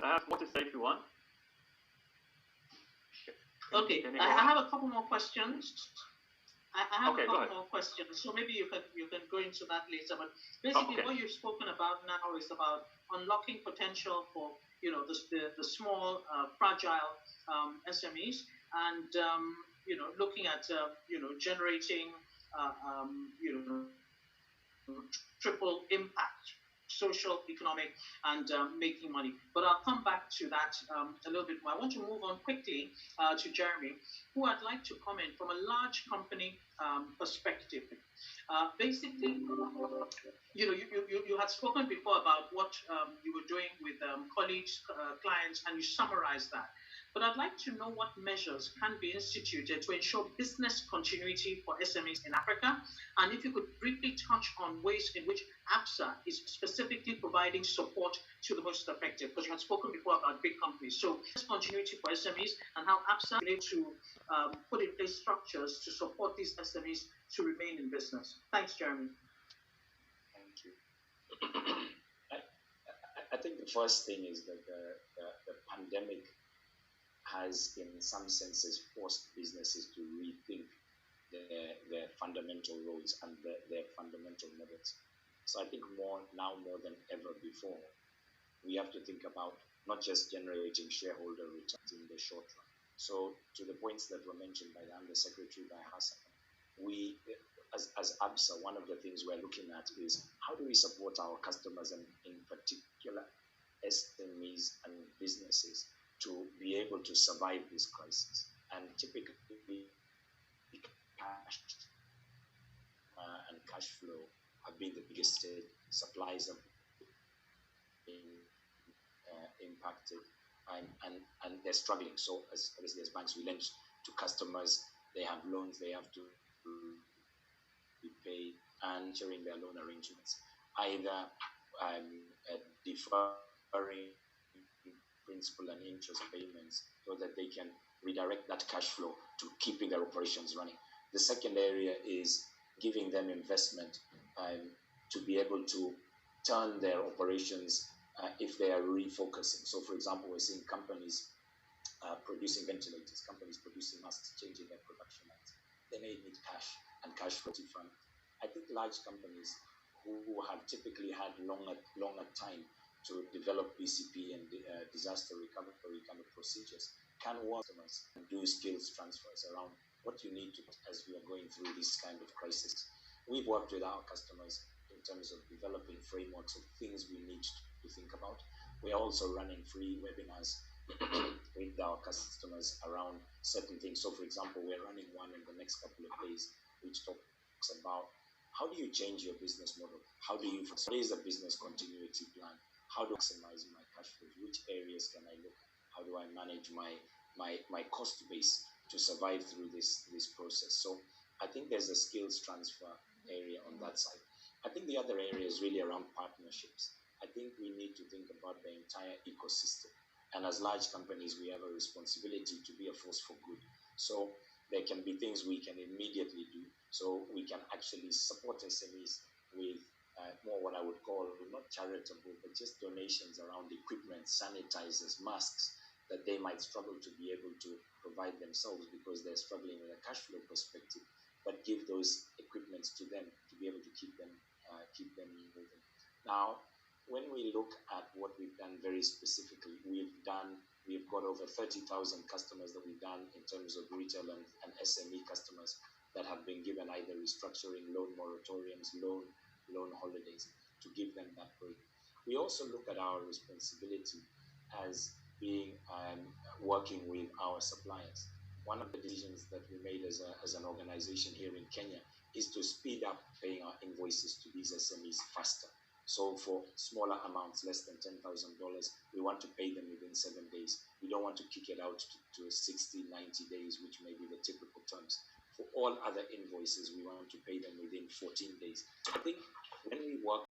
I have more to say if you want. Okay, I have a couple more questions. I have Okay, a couple more questions, so maybe you can go into that later. But basically, what you've spoken about now is about unlocking potential for the small, fragile SMEs, and looking at generating triple impact, social, economic, and making money. But I'll come back to that a little bit more. I want to move on quickly to Jeremy, who I'd like to comment from a large company perspective. Basically, you had spoken before about what you were doing with colleagues, clients, and you summarized that. But I'd like to know what measures can be instituted to ensure business continuity for SMEs in Africa. And if you could briefly touch on ways in which ABSA is specifically providing support to the most affected, because you had spoken before about big companies. So business continuity for SMEs and how ABSA is able to put in place structures to support these SMEs to remain in business. Thanks, Jeremy. Thank you. I think the first thing is that the pandemic has, in some senses, forced businesses to rethink their fundamental roles and their fundamental models. So I think more than ever before, we have to think about not just generating shareholder returns in the short run. So to the points that were mentioned by the Undersecretary, by Hassan, we, as ABSA, one of the things we're looking at is how do we support our customers, and in particular SMEs and businesses, to be able to survive this crisis. And typically, cash and cash flow have been the biggest supplies have been impacted, and they're struggling. So obviously as banks, we lend to customers, they have loans, they have to repay, and during their loan arrangements, either deferring principal and interest payments so that they can redirect that cash flow to keeping their operations running. The second area is giving them investment to be able to turn their operations if they are refocusing. So, for example, we're seeing companies producing ventilators, companies producing masks, changing their production lines. They may need cash and cash flow to fund. I think large companies who have typically had longer time to develop BCP and disaster recovery kind of procedures can work with us and do skills transfers around what you need to as we are going through this kind of crisis. We've worked with our customers in terms of developing frameworks of things we need to think about. We are also running free webinars with our customers around certain things. So, for example, we're running one in the next couple of days, which talks about how do you change your business model? What is a business continuity plan? How do I maximize my cash flows? Which areas can I look at? How do I manage my cost base to survive through this process? So I think there's a skills transfer area on that side. I think the other area is really around partnerships. I think we need to think about the entire ecosystem. And as large companies, we have a responsibility to be a force for good. So there can be things we can immediately do. So we can actually support SMEs with more what I would call not charitable, but just donations around equipment, sanitizers, masks that they might struggle to be able to provide themselves because they're struggling with a cash flow perspective, but give those equipments to them to be able to keep them moving. Now, when we look at what we've done very specifically, we've got over 30,000 customers that we've done in terms of retail and SME customers that have been given either restructuring, loan moratoriums, loan holidays to give them that break. We also look at our responsibility as being working with our suppliers. One of the decisions that we made as an organization here in Kenya is to speed up paying our invoices to these SMEs faster. So for smaller amounts, less than $10,000, we want to pay them within 7 days. We don't want to kick it out to 60, 90 days, which may be the typical terms. For all other invoices, we want to pay them within 14 days. I think when we work